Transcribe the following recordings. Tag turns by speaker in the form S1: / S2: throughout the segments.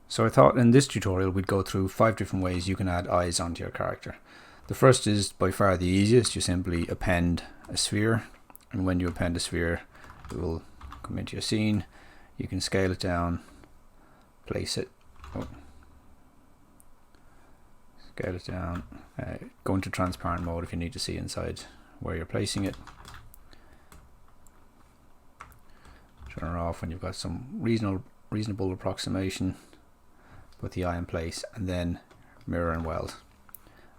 S1: So I thought in this tutorial we'd go through 5 different ways you can add eyes onto your character. The first is by far the easiest. You simply append a sphere, and when you append a sphere it will come into your scene. You can scale it down, place it, scale it down, go into transparent mode if you need to see inside where you're placing it. Turn it off when you've got some reasonable approximation. Put the eye in place, and then mirror and weld.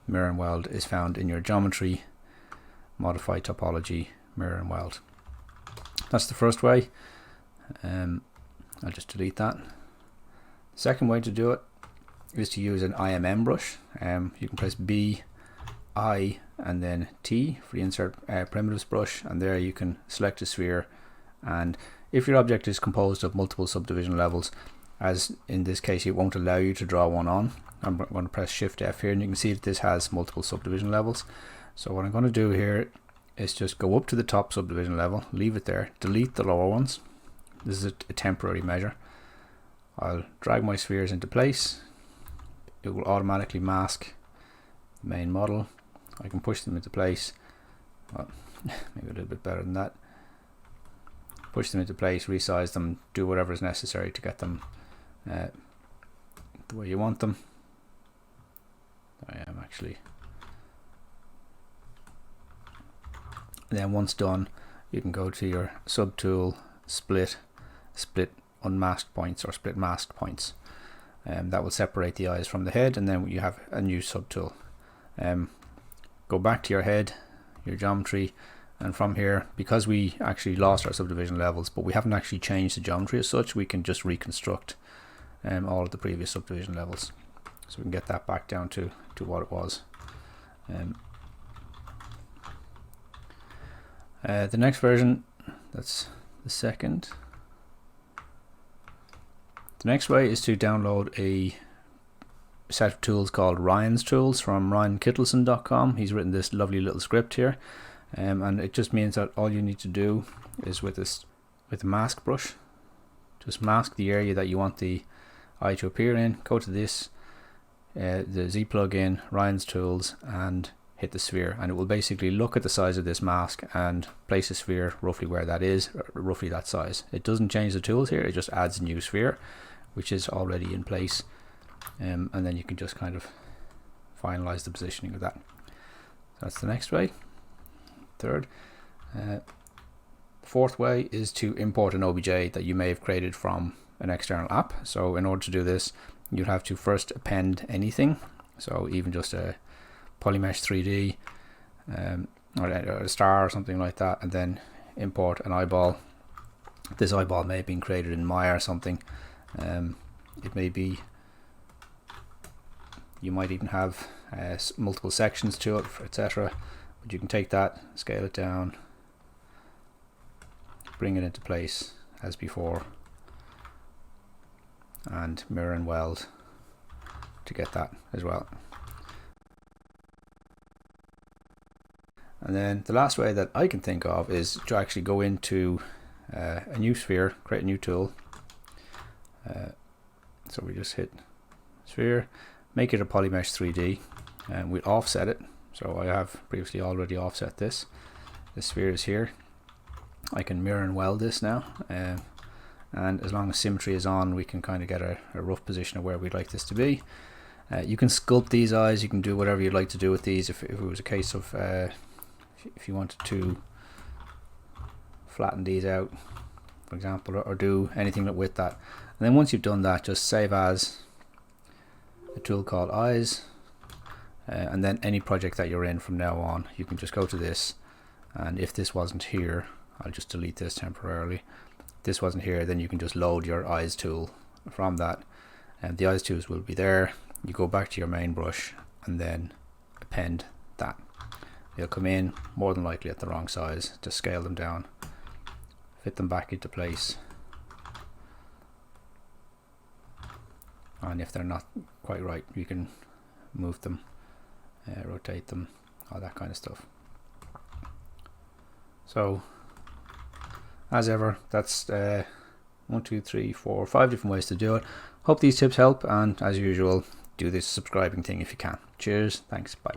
S1: Mirror and weld is found in your geometry, modify topology, mirror and weld. That's the first way. I'll just delete that. The second way to do it is to use an IMM brush. You can press B, I, and then T for the insert primitives brush, and there you can select a sphere. And if your object is composed of multiple subdivision levels, as in this case it won't allow you to draw one on, I'm going to press Shift F here, and you can see that this has multiple subdivision levels. So what I'm going to do here is just go up to the top subdivision level, leave it there, delete the lower ones. This is a temporary measure. I'll drag my spheres into place. It will automatically mask the main model. I can push them into place. Well, maybe a little bit better than that. Push them into place, resize them, do whatever is necessary to get them the way you want them. I am actually. And then once done, you can go to your subtool, split unmasked points or split masked points. That will separate the eyes from the head, and then you have a new subtool. Go back to your head, your geometry, and from here, because we actually lost our subdivision levels, but we haven't actually changed the geometry as such, we can just reconstruct all of the previous subdivision levels. So we can get that back down to what it was. The next version, that's the second. The next way is to download a set of tools called Ryan's Tools from ryankittleson.com. He's written this lovely little script here, and it just means that all you need to do is with a mask brush, just mask the area that you want the eye to appear in. Go to this, the Z plugin, Ryan's Tools, and hit the sphere, and it will basically look at the size of this mask and place a sphere roughly where that is, roughly that size. It doesn't change the tools here, it just adds a new sphere which is already in place, and then you can just kind of finalize the positioning of that. That's the next way. Third. The fourth way is to import an OBJ that you may have created from an external app. So in order to do this, you'd have to first append anything, so even just a polymesh 3D or a star or something like that, and then import an eyeball. This eyeball may have been created in Maya or something. It may be, you might even have multiple sections to it, etc. But you can take that, scale it down, bring it into place as before, and mirror and weld to get that as well. And then the last way that I can think of is to actually go into a new sphere, create a new tool. So we just hit sphere, make it a polymesh 3D, and we'll offset it. So I have previously already offset this. The sphere is here. I can mirror and weld this now, and as long as symmetry is on, we can kind of get a rough position of where we'd like this to be. You can sculpt these eyes, you can do whatever you'd like to do with these. If it was a case of if you wanted to flatten these out, for example, or do anything with that. And then once you've done that, just save as a tool called eyes, and then any project that you're in from now on, you can just go to this, and if this wasn't here, I'll just delete this temporarily. If this wasn't here, then you can just load your eyes tool from that, and the eyes tools will be there. You go back to your main brush and then append that. They'll come in more than likely at the wrong size. Just scale them down, fit them back into place, and if they're not quite right, you can move them, rotate them, all that kind of stuff. So as ever, that's 1, 2, 3, 4, 5 different ways to do it. Hope these tips help, and as usual, do this subscribing thing if you can. Cheers, thanks, bye.